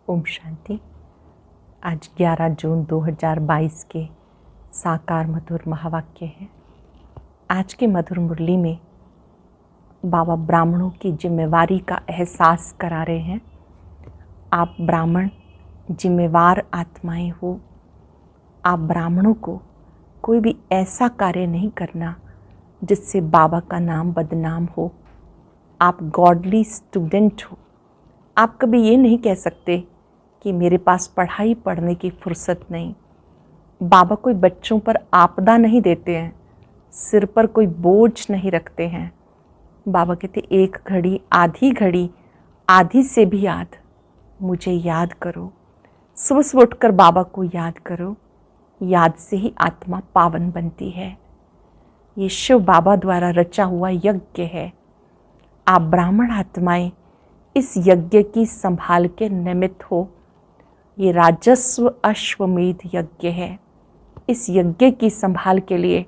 ओम शांति। आज 11 जून 2022 के साकार मधुर महावाक्य हैं। आज के मधुर मुरली में बाबा ब्राह्मणों की जिम्मेवारी का एहसास करा रहे हैं। आप ब्राह्मण जिम्मेवार आत्माएं हो। आप ब्राह्मणों को कोई भी ऐसा कार्य नहीं करना जिससे बाबा का नाम बदनाम हो। आप गॉडली स्टूडेंट हो। आप कभी ये नहीं कह सकते कि मेरे पास पढ़ाई पढ़ने की फुर्सत नहीं। बाबा कोई बच्चों पर आपदा नहीं देते हैं, सिर पर कोई बोझ नहीं रखते हैं। बाबा कहते एक घड़ी आधी से भी याद मुझे याद करो। सुबह सुबह उठकर बाबा को याद करो। याद से ही आत्मा पावन बनती है। ये शिव बाबा द्वारा रचा हुआ यज्ञ है। आप ब्राह्मण आत्माएं इस यज्ञ की संभाल के निमित्त हो। ये राजस्व अश्वमेध यज्ञ है। इस यज्ञ की संभाल के लिए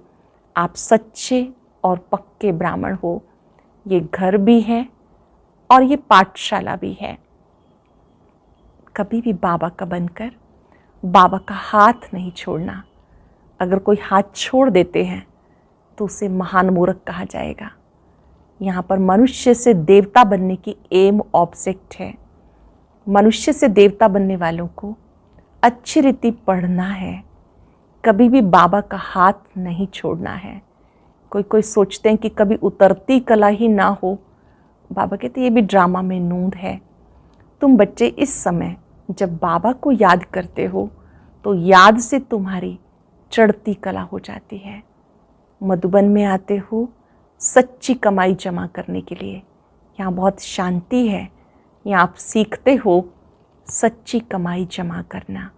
आप सच्चे और पक्के ब्राह्मण हो। ये घर भी है और ये पाठशाला भी है। कभी भी बाबा का बनकर बाबा का हाथ नहीं छोड़ना। अगर कोई हाथ छोड़ देते हैं तो उसे महान मूर्ख कहा जाएगा। यहाँ पर मनुष्य से देवता बनने की एम ऑब्जेक्ट है। मनुष्य से देवता बनने वालों को अच्छी रीति पढ़ना है। कभी भी बाबा का हाथ नहीं छोड़ना है। कोई सोचते हैं कि कभी उतरती कला ही ना हो। बाबा कहते ये भी ड्रामा में नूंद है। तुम बच्चे इस समय जब बाबा को याद करते हो तो याद से तुम्हारी चढ़ती कला हो जाती है। मधुबन में आते हो सच्ची कमाई जमा करने के लिए। यहाँ बहुत शांति है। यहाँ आप सीखते हो सच्ची कमाई जमा करना।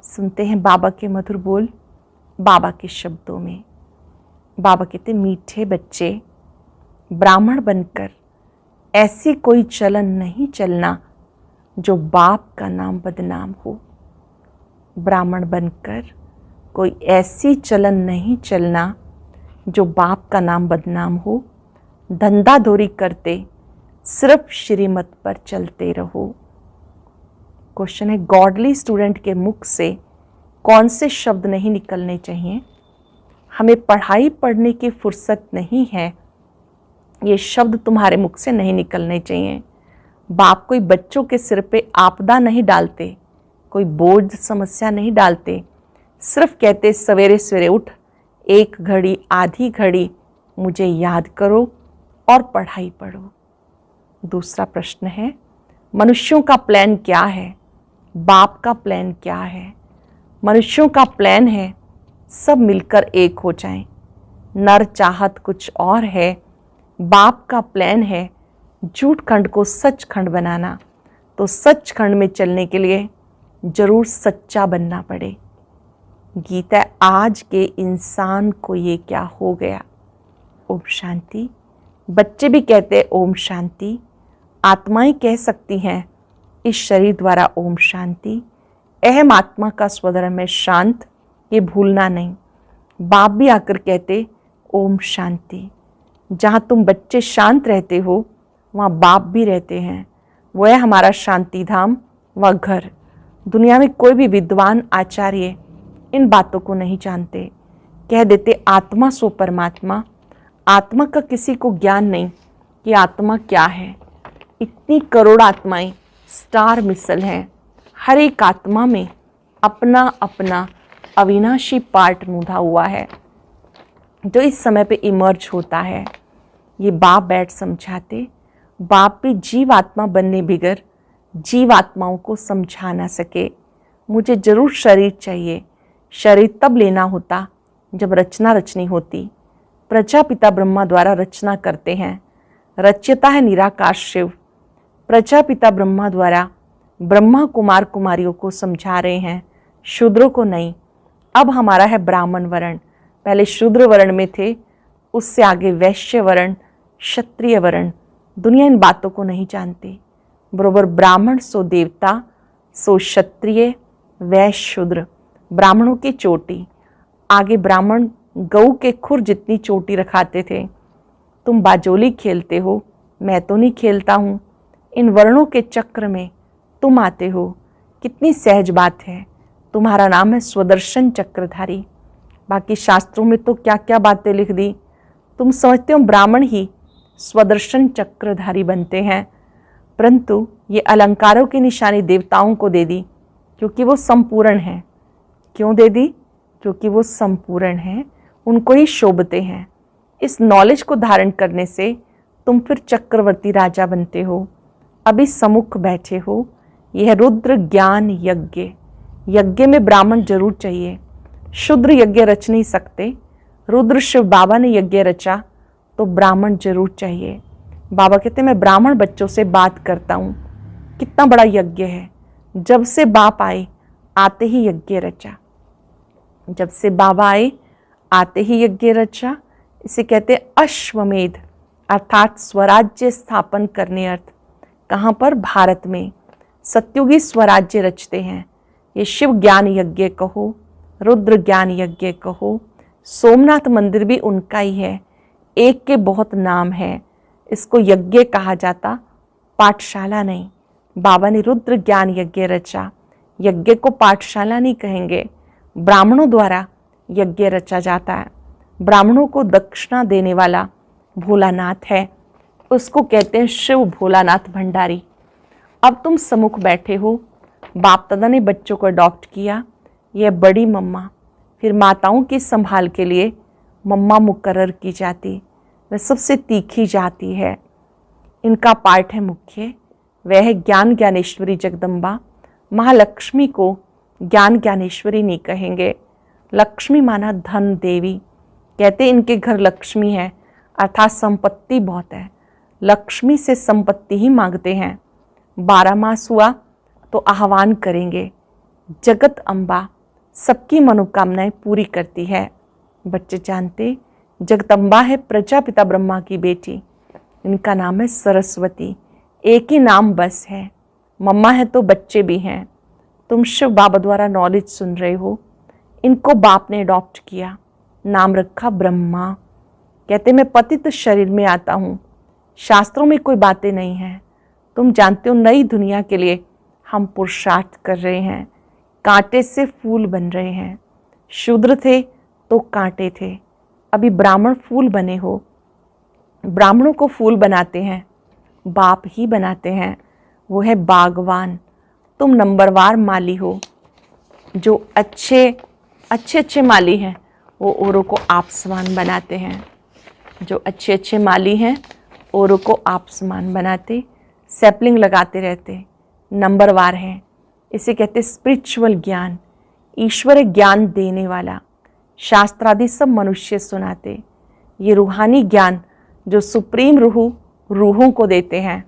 सुनते हैं बाबा के मधुर बोल बाबा के शब्दों में। बाबा कहते मीठे बच्चे, ब्राह्मण बनकर ऐसी कोई चलन नहीं चलना जो बाप का नाम बदनाम हो। ब्राह्मण बनकर कोई ऐसी चलन नहीं चलना जो बाप का नाम बदनाम हो। धंधाधोरी करते सिर्फ श्रीमत पर चलते रहो। क्वेश्चन है गॉडली स्टूडेंट के मुख से कौन से शब्द नहीं निकलने चाहिए? हमें पढ़ाई पढ़ने की फुर्सत नहीं है, ये शब्द तुम्हारे मुख से नहीं निकलने चाहिए। बाप कोई बच्चों के सिर पे आपदा नहीं डालते, कोई बोझ समस्या नहीं डालते। सिर्फ कहते सवेरे सवेरे उठ, एक घड़ी आधी घड़ी मुझे याद करो और पढ़ाई पढ़ो। दूसरा प्रश्न है मनुष्यों का प्लान क्या है? बाप का प्लान क्या है? मनुष्यों का प्लान है सब मिलकर एक हो जाएं। नर चाहत कुछ और है। बाप का प्लान है झूठ खंड को सच खंड बनाना। तो सच खंड में चलने के लिए जरूर सच्चा बनना पड़े। गीता आज के इंसान को ये क्या हो गया। ओम शांति। बच्चे भी कहते ओम शांति। आत्माएं कह सकती हैं इस शरीर द्वारा ओम शांति। अहम आत्मा का स्वधर्म है शांत, ये भूलना नहीं। बाप भी आकर कहते ओम शांति। जहाँ तुम बच्चे शांत रहते हो वहाँ बाप भी रहते हैं। वो है हमारा शांति धाम, वह घर। दुनिया में कोई भी विद्वान आचार्य इन बातों को नहीं जानते। कह देते आत्मा सो परमात्मा। आत्मा का किसी को ज्ञान नहीं कि आत्मा क्या है। इतनी करोड़ आत्माएं स्टार मिसल हैं। हर एक आत्मा में अपना अपना अविनाशी पार्ट मूंधा हुआ है जो इस समय पे इमर्ज होता है। ये बाप बैठ समझाते। बाप भी जीव आत्मा बनने बिगर जीव आत्माओं को समझा ना सके। मुझे जरूर शरीर चाहिए। शरीर तब लेना होता जब रचना रचनी होती। प्रजापिता ब्रह्मा द्वारा रचना करते हैं। रच्यता है निराकार शिव। प्रजापिता ब्रह्मा द्वारा ब्रह्मा कुमार कुमारियों को समझा रहे हैं, शूद्रों को नहीं। अब हमारा है ब्राह्मण वर्ण। पहले शूद्र वर्ण में थे, उससे आगे वैश्य वर्ण, क्षत्रिय वर्ण। दुनिया इन बातों को नहीं जानती। बरोबर ब्राह्मण सो देवता, सो क्षत्रिय, वैश्य शूद्र। ब्राह्मणों की चोटी। आगे ब्राह्मण गऊ के खुर जितनी चोटी रखाते थे। तुम बाजोली खेलते हो, मैं तो नहीं खेलता हूँ। इन वर्णों के चक्र में तुम आते हो, कितनी सहज बात है। तुम्हारा नाम है स्वदर्शन चक्रधारी। बाकी शास्त्रों में तो क्या क्या बातें लिख दी। तुम समझते हो ब्राह्मण ही स्वदर्शन चक्रधारी बनते हैं, परंतु ये अलंकारों की निशानी देवताओं को दे दी क्योंकि वो संपूर्ण हैं। क्यों दे दी? क्योंकि वो संपूर्ण हैं, उनको ही शोभते हैं। इस नॉलेज को धारण करने से तुम फिर चक्रवर्ती राजा बनते हो। अभी सम्मुख बैठे हो, यह रुद्र ज्ञान यज्ञ। यज्ञ में ब्राह्मण जरूर चाहिए, शूद्र यज्ञ रच नहीं सकते। रुद्र शिव बाबा ने यज्ञ रचा तो ब्राह्मण जरूर चाहिए। बाबा कहते मैं ब्राह्मण बच्चों से बात करता हूँ, कितना बड़ा यज्ञ है। जब से बाप आए आते ही यज्ञ रचा, जब से बाबा आए आते ही यज्ञ रचा। इसे कहते अश्वमेध, अर्थात स्वराज्य स्थापन करने अर्थ। कहाँ पर? भारत में सत्युगी स्वराज्य रचते हैं। ये शिव ज्ञान यज्ञ कहो, रुद्र ज्ञान यज्ञ कहो, सोमनाथ मंदिर भी उनका ही है। एक के बहुत नाम है, इसको यज्ञ कहा जाता, पाठशाला नहीं। बाबा ने रुद्र ज्ञान यज्ञ रचा। यज्ञ को पाठशाला नहीं कहेंगे, ब्राह्मणों द्वारा यज्ञ रचा जाता है। ब्राह्मणों को दक्षिणा देने वाला भोलानाथ है, उसको कहते हैं शिव भोलानाथ भंडारी। अब तुम सम्मुख बैठे हो, बाप दादा ने बच्चों को अडॉप्ट किया। यह बड़ी मम्मा, फिर माताओं की संभाल के लिए मम्मा मुकर्रर की जाती। वह सबसे तीखी जाती है। इनका पाठ है मुख्य, वह है ज्ञान ज्ञानेश्वरी जगदम्बा। महालक्ष्मी को ज्ञान ज्ञानेश्वरी नहीं कहेंगे। लक्ष्मी माना धन देवी, कहते इनके घर लक्ष्मी है, अर्थात संपत्ति बहुत है। लक्ष्मी से संपत्ति ही मांगते हैं। 12 मास हुआ तो आह्वान करेंगे। जगत अम्बा सबकी मनोकामनाएं पूरी करती है। बच्चे जानते जगदम्बा है प्रजापिता ब्रह्मा की बेटी, इनका नाम है सरस्वती। एक ही नाम बस है, मम्मा है तो बच्चे भी हैं। तुम शिव बाबा द्वारा नॉलेज सुन रहे हो। इनको बाप ने अडॉप्ट किया, नाम रखा ब्रह्मा। कहते मैं पतित शरीर में आता हूँ। शास्त्रों में कोई बातें नहीं हैं। तुम जानते हो नई दुनिया के लिए हम पुरुषार्थ कर रहे हैं। कांटे से फूल बन रहे हैं। शूद्र थे तो कांटे थे, अभी ब्राह्मण फूल बने हो। ब्राह्मणों को फूल बनाते हैं, बाप ही बनाते हैं, वो है बागवान। तुम नंबरवार माली हो। जो अच्छे माली हैं वो औरों को आप समान बनाते हैं। जो अच्छे माली हैं औरों को आप समान बनाते, सैपलिंग लगाते रहते, नंबरवार हैं। इसे कहते स्पिरिचुअल ज्ञान, ईश्वर ज्ञान देने वाला। शास्त्रादि सब मनुष्य सुनाते। ये रूहानी ज्ञान जो सुप्रीम रूहों को देते हैं,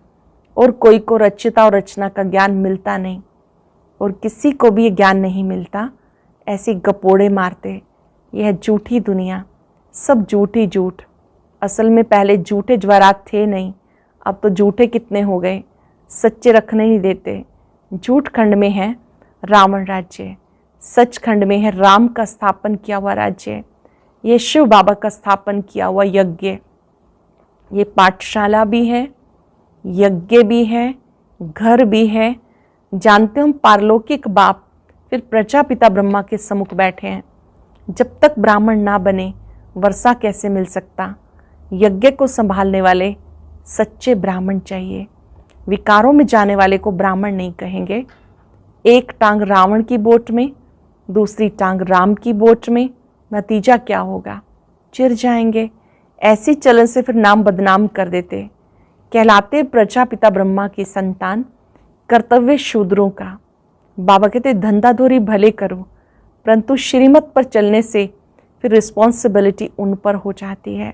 और कोई को रचिता और रचना का ज्ञान मिलता नहीं, और किसी को भी ये ज्ञान नहीं मिलता। ऐसे गपोड़े मारते। यह झूठी दुनिया, सब झूठी झूठ। असल में पहले झूठे ज्वारात थे नहीं, अब तो झूठे कितने हो गए, सच्चे रखने नहीं देते। झूठ खंड में है रावण राज्य, सच खंड में है राम का स्थापन किया हुआ राज्य। ये शिव बाबा का स्थापन किया हुआ यज्ञ। ये पाठशाला भी है, यज्ञ भी है, घर भी है। जानते हम पारलौकिक बाप फिर प्रजापिता ब्रह्मा के सम्मुख बैठे हैं। जब तक ब्राह्मण ना बने वर्षा कैसे मिल सकता? यज्ञ को संभालने वाले सच्चे ब्राह्मण चाहिए। विकारों में जाने वाले को ब्राह्मण नहीं कहेंगे। एक टांग रावण की बोट में, दूसरी टांग राम की बोट में, नतीजा क्या होगा? चिर जाएंगे। ऐसी चलन से फिर नाम बदनाम कर देते। कहलाते प्रजापिता ब्रह्मा की संतान, कर्तव्य शूद्रों का। बाबा कहते धंधाधोरी भले करो, परंतु श्रीमत पर चलने से फिर रिस्पॉन्सिबिलिटी उन पर हो जाती है।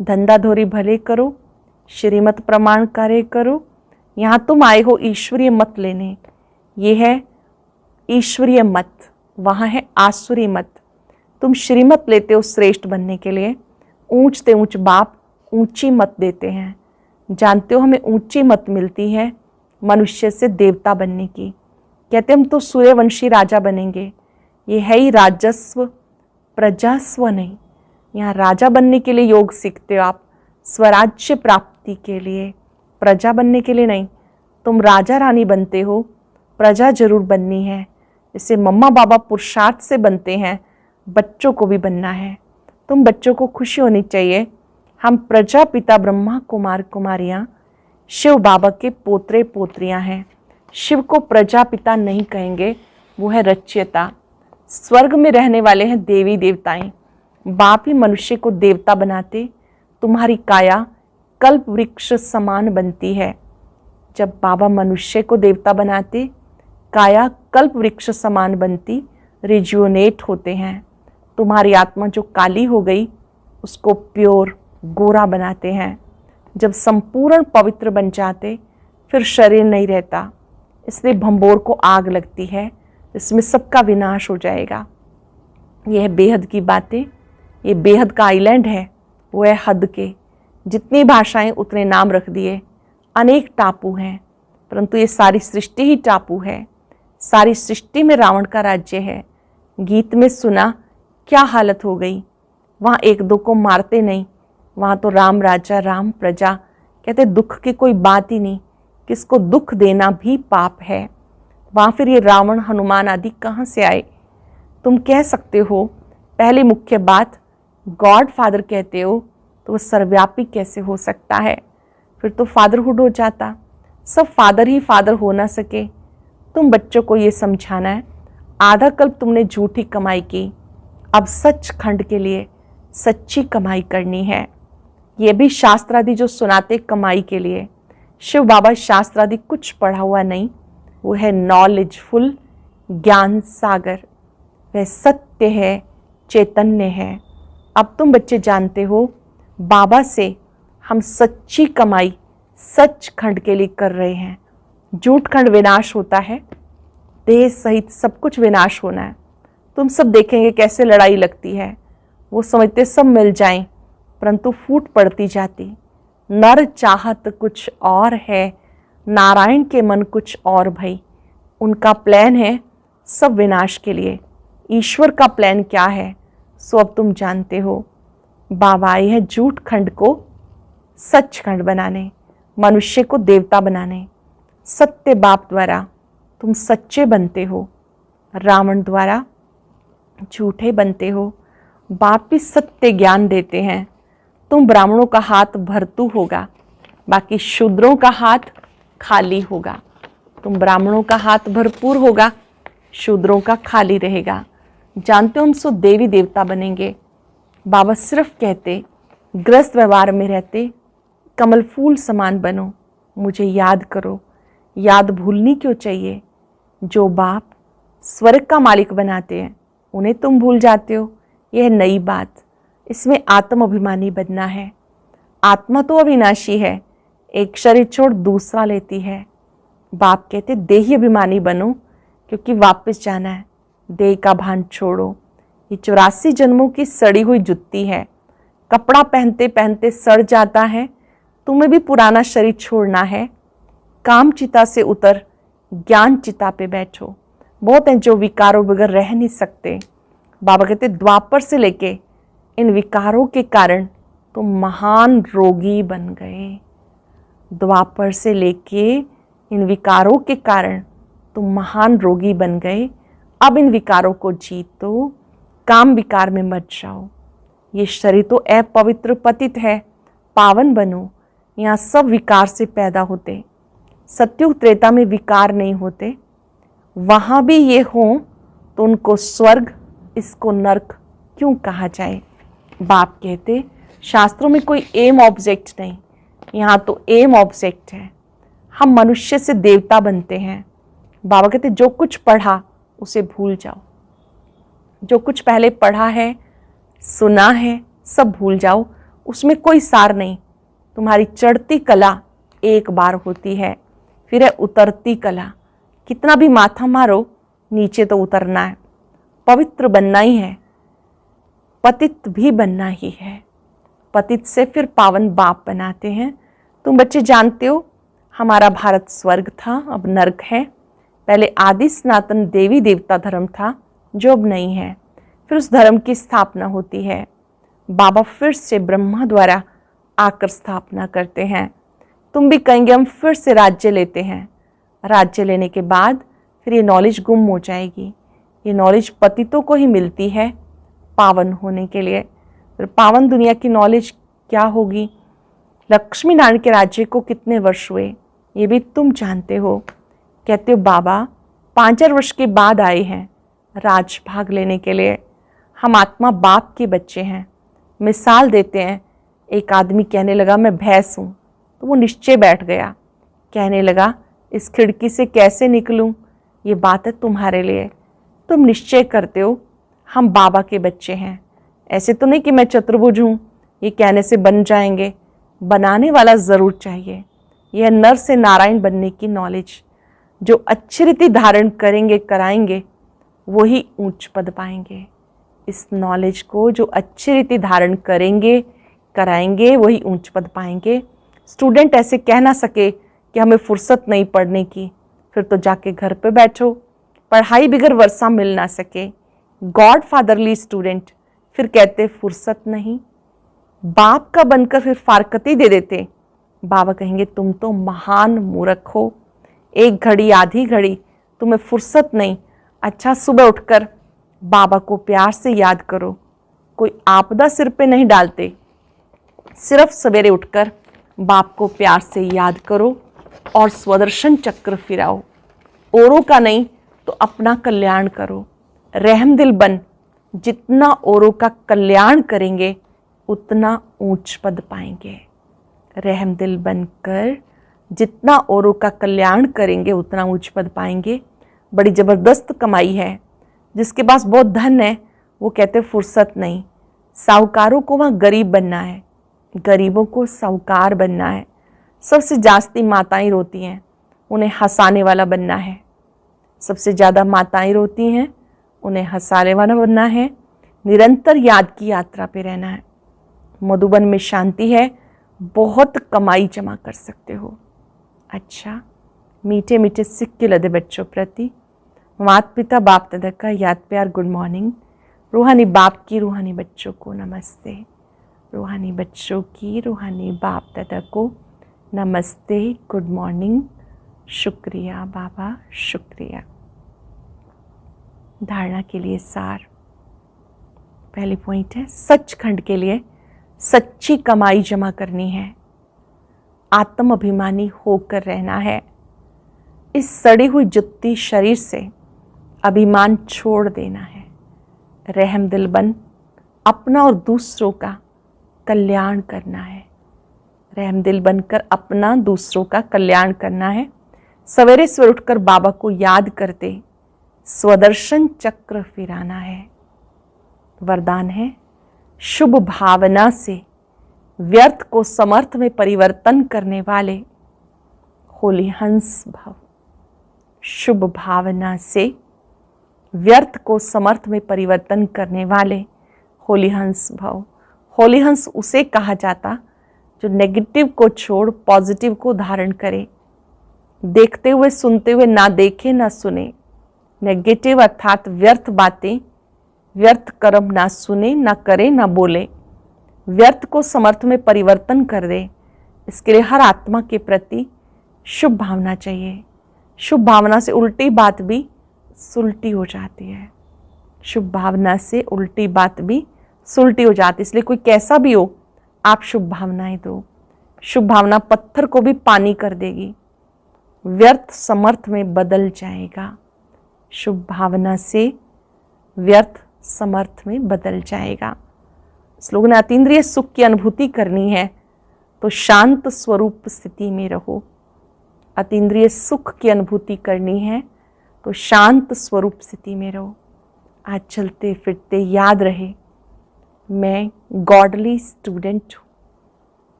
धंधाधोरी भले करो, श्रीमत प्रमाण कार्य करो। यहाँ तुम आए हो ईश्वरीय मत लेने, ये है ईश्वरीय मत, वहाँ है आसुरी मत। तुम श्रीमत लेते हो श्रेष्ठ बनने के लिए। ऊंच ते ऊंच बाप ऊंची मत देते हैं। जानते हो हमें ऊंची मत मिलती है मनुष्य से देवता बनने की। कहते हम तो सूर्यवंशी राजा बनेंगे। ये है ही राजस्व, प्रजास्व नहीं। यहाँ राजा बनने के लिए योग सीखते हो आप, स्वराज्य प्राप्ति के लिए, प्रजा बनने के लिए नहीं। तुम राजा रानी बनते हो प्रजा जरूर बननी है। जैसे मम्मा बाबा पुरुषार्थ से बनते हैं, बच्चों को भी बनना है। तुम बच्चों को खुशी होनी चाहिए, हम प्रजापिता ब्रह्मा कुमार कुमारियाँ शिव बाबा के पोतरे पोत्रियाँ हैं। शिव को प्रजापिता नहीं कहेंगे, वो है रचयिता। स्वर्ग में रहने वाले हैं देवी देवताएं। बाप ही मनुष्य को देवता बनाते, तुम्हारी काया कल्प वृक्ष समान बनती है। जब बाबा मनुष्य को देवता बनाते, काया कल्प वृक्ष समान बनती, रिज्यूनेट होते हैं। तुम्हारी आत्मा जो काली हो गई उसको प्योर गोरा बनाते हैं। जब संपूर्ण पवित्र बन जाते फिर शरीर नहीं रहता, इसलिए भंबोर को आग लगती है, इसमें सबका विनाश हो जाएगा। यह है बेहद की बातें। ये बेहद का आइलैंड है, वो है हद के। जितनी भाषाएं उतने नाम रख दिए। अनेक टापू हैं, परंतु ये सारी सृष्टि ही टापू है। सारी सृष्टि में रावण का राज्य है। गीत में सुना क्या हालत हो गई। वहाँ एक दो को मारते नहीं, वहाँ तो राम राजा राम प्रजा। कहते दुख की कोई बात ही नहीं, किसको दुख देना भी पाप है। वहाँ फिर ये रावण हनुमान आदि कहाँ से आए। तुम कह सकते हो पहली मुख्य बात गॉड फादर कहते हो तो वह सर्वव्यापी कैसे हो सकता है, फिर तो फादरहुड हो जाता। सब फादर ही फादर हो ना सके। तुम बच्चों को ये समझाना है, आधा कल्प तुमने झूठी कमाई की, अब सच खंड के लिए सच्ची कमाई करनी है। ये भी शास्त्रादि जो सुनाते कमाई के लिए। शिव बाबा शास्त्रादि कुछ पढ़ा हुआ नहीं, वो है नॉलेजफुल ज्ञान सागर। वह सत्य है, चैतन्य है। अब तुम बच्चे जानते हो बाबा से हम सच्ची कमाई सच खंड के लिए कर रहे हैं। झूठ खंड विनाश होता है, देह सहित सब कुछ विनाश होना है। तुम सब देखेंगे कैसे लड़ाई लगती है। वो समझते सब मिल जाएं, परंतु फूट पड़ती जाती। नर चाहत कुछ और है, नारायण के मन कुछ और भई। उनका प्लान है सब विनाश के लिए। ईश्वर का प्लान क्या है सो अब तुम जानते हो। बाबा आए हैं झूठ खंड को सच खंड बनाने, मनुष्य को देवता बनाने। सत्य बाप द्वारा तुम सच्चे बनते हो, रावण द्वारा झूठे बनते हो। बाप भी सत्य ज्ञान देते हैं। तुम ब्राह्मणों का हाथ भरतू होगा, बाकी शूद्रों का हाथ खाली होगा। तुम ब्राह्मणों का हाथ भरपूर होगा, शूद्रों का खाली रहेगा। जानते हो हम सो देवी देवता बनेंगे। बाबा सिर्फ कहते ग्रस्त व्यवहार में रहते कमल फूल समान बनो, मुझे याद करो। याद भूलनी क्यों चाहिए। जो बाप स्वर्ग का मालिक बनाते हैं उन्हें तुम भूल जाते हो। यह नई बात, इसमें आत्म अभिमानी बनना है। आत्मा तो अविनाशी है, एक शरीर छोड़ दूसरा लेती है। बाप कहते देही अभिमानी बनो, क्योंकि वापस जाना है। देह का भान छोड़ो। ये 84 जन्मों की सड़ी हुई जुत्ती है, कपड़ा पहनते पहनते सड़ जाता है। तुम्हें भी पुराना शरीर छोड़ना है। काम चिता से उतर ज्ञान चिता पे बैठो। बहुत हैं जो विकारों बगैर रह नहीं सकते। बाबा कहते द्वापर से लेके इन विकारों के कारण तुम महान रोगी बन गए। द्वापर से लेके इन विकारों के कारण तुम महान रोगी बन गए। अब इन विकारों को जीतो, काम विकार में मत जाओ। ये शरीर तो अपवित्र पतित है, पावन बनो। यहाँ सब विकार से पैदा होते। सत्युग त्रेता में विकार नहीं होते। वहाँ भी ये हो तो उनको स्वर्ग, इसको नर्क क्यों कहा जाए। बाप कहते शास्त्रों में कोई एम ऑब्जेक्ट नहीं, यहाँ तो एम ऑब्जेक्ट है। हम मनुष्य से देवता बनते हैं। बाबा कहते जो कुछ पढ़ा उसे भूल जाओ। जो कुछ पहले पढ़ा है, सुना है, सब भूल जाओ। उसमें कोई सार नहीं। तुम्हारी चढ़ती कला एक बार होती है, फिर है उतरती कला। कितना भी माथा मारो, नीचे तो उतरना है। पवित्र बनना ही है, पतित भी बनना ही है। पतित से फिर पावन बाप बनाते हैं। तुम बच्चे जानते हो हमारा भारत स्वर्ग था, अब नर्क है। पहले आदि सनातन देवी देवता धर्म था, जो अब नहीं है। फिर उस धर्म की स्थापना होती है। बाबा फिर से ब्रह्मा द्वारा आकर स्थापना करते हैं। तुम भी कहेंगे हम फिर से राज्य लेते हैं। राज्य लेने के बाद फिर ये नॉलेज गुम हो जाएगी। ये नॉलेज पतितों को ही मिलती है पावन होने के लिए। फिर पावन दुनिया की नॉलेज क्या होगी? लक्ष्मी नारायण के राज्य को कितने वर्ष हुए ये भी तुम जानते हो। कहते हो बाबा 5,000 वर्ष के बाद आए हैं राज भाग लेने के लिए। हम आत्मा बाप के बच्चे हैं। मिसाल देते हैं, एक आदमी कहने लगा मैं भैंस हूँ, तो वो निश्चय बैठ गया, कहने लगा इस खिड़की से कैसे निकलूं? ये बात है तुम्हारे लिए। तुम निश्चय करते हो हम बाबा के बच्चे हैं। ऐसे तो नहीं कि मैं चतुर्भुज हूँ, ये कहने से बन जाएंगे। बनाने वाला ज़रूर चाहिए। यह नर से नारायण बनने की नॉलेज। जो अच्छी रीति धारण करेंगे कराएंगे वही ऊंच पद पाएंगे। इस नॉलेज को जो अच्छी रीति धारण करेंगे कराएंगे वही ऊंच पद पाएंगे। स्टूडेंट ऐसे कह ना सके कि हमें फुर्सत नहीं पढ़ने की, फिर तो जाके घर पे बैठो। पढ़ाई बिगर वर्षा मिल ना सके। गॉड फादरली स्टूडेंट फिर कहते फुर्सत नहीं। बाप का बनकर फिर फारकती दे देते। बाबा कहेंगे तुम तो महान मूर्ख हो। एक घड़ी आधी घड़ी तुम्हें फुर्सत नहीं। अच्छा सुबह उठकर बाबा को प्यार से याद करो। कोई आपदा सिर पे नहीं डालते, सिर्फ सवेरे उठकर बाप को प्यार से याद करो और स्वदर्शन चक्र फिराओ। औरों का नहीं तो अपना कल्याण करो। रहम दिल बन, जितना औरों का कल्याण करेंगे उतना ऊंच पद पाएंगे। रहम दिल बनकर जितना औरों का कल्याण करेंगे उतना ऊंच पद पाएंगे। बड़ी ज़बरदस्त कमाई है। जिसके पास बहुत धन है वो कहते फुर्सत नहीं। साहूकारों को वहाँ गरीब बनना है, गरीबों को साहूकार बनना है। सबसे जास्ती माताएं रोती हैं, उन्हें हंसाने वाला बनना है। सबसे ज़्यादा माताएं रोती हैं, उन्हें हंसाने वाला बनना है। निरंतर याद की यात्रा पे रहना है। मधुबन में शांति है, बहुत कमाई जमा कर सकते हो। अच्छा, मीठे मीठे सिक्के लदे बच्चों प्रति माता पिता बाप दादा का याद प्यार गुड मॉर्निंग। रूहानी बाप की रूहानी बच्चों को नमस्ते। रूहानी बच्चों की रूहानी बाप दादा को नमस्ते, गुड मॉर्निंग। शुक्रिया बाबा, शुक्रिया। धारणा के लिए सार। पहली पॉइंट है सचखंड के लिए सच्ची कमाई जमा करनी है। आत्म अभिमानी होकर रहना है। इस सड़ी हुई जुत्ती शरीर से अभिमान छोड़ देना है। रहम दिल बन अपना और दूसरों का कल्याण करना है। रहम दिल बनकर अपना दूसरों का कल्याण करना है। सवेरे सवेरे उठकर बाबा को याद करते स्वदर्शन चक्र फिराना है। वरदान है शुभ भावना से व्यर्थ को समर्थ में परिवर्तन करने वाले होली हंस भव। शुभ भावना से व्यर्थ को समर्थ में परिवर्तन करने वाले होली हंस भव। होली हंस उसे कहा जाता जो नेगेटिव को छोड़ पॉजिटिव को धारण करे। देखते हुए सुनते हुए ना देखे ना सुने। नेगेटिव अर्थात व्यर्थ बातें, व्यर्थ कर्म ना सुने ना करे ना बोले। व्यर्थ को समर्थ में परिवर्तन कर दे। इसके लिए हर आत्मा के प्रति शुभ भावना चाहिए। शुभ भावना से उल्टी बात भी सुलटी हो जाती है। शुभ भावना से उल्टी बात भी सुलटी हो जाती है। इसलिए कोई कैसा भी हो आप शुभ भावनाएं दो। शुभ भावना पत्थर को भी पानी कर देगी, व्यर्थ समर्थ में बदल जाएगा। शुभ भावना से व्यर्थ समर्थ में बदल जाएगा। इस लोगों ने अतीन्द्रिय सुख की अनुभूति करनी है तो शांत स्वरूप स्थिति में रहो। अतीन्द्रिय सुख की अनुभूति करनी है तो शांत स्वरूप स्थिति में रहो। आज चलते फिरते याद रहे मैं गॉडली स्टूडेंट हूँ,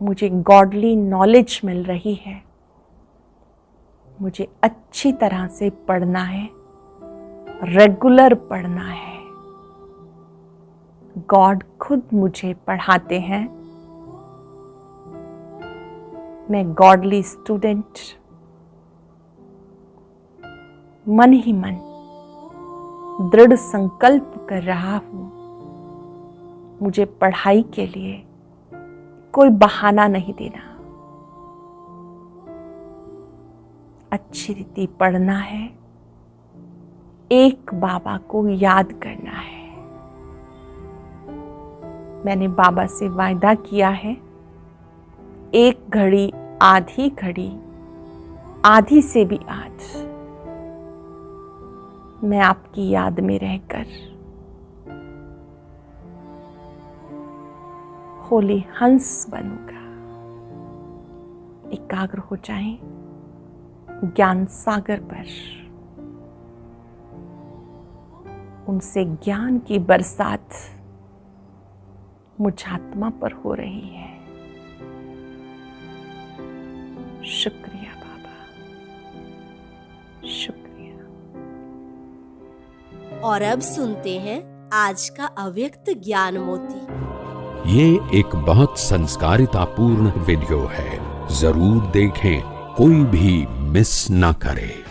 मुझे गॉडली नॉलेज मिल रही है। मुझे अच्छी तरह से पढ़ना है, रेगुलर पढ़ना है। गॉड खुद मुझे पढ़ाते हैं। मैं गॉडली स्टूडेंट मन ही मन दृढ़ संकल्प कर रहा हूं। मुझे पढ़ाई के लिए कोई बहाना नहीं देना। अच्छी रीति पढ़ना है, एक बाबा को याद करना है। मैंने बाबा से वायदा किया है, एक घड़ी आधी से भी आज मैं आपकी याद में रहकर होली हंस बनूंगा। एकाग्र हो जाएं ज्ञान सागर पर। उनसे ज्ञान की बरसात मुझ आत्मा पर हो रही है। शुक्रिया बाबा, शुक्रिया। और अब सुनते हैं आज का अव्यक्त ज्ञान मोती। ये एक बहुत संस्कारितापूर्ण वीडियो है, जरूर देखें, कोई भी मिस ना करे।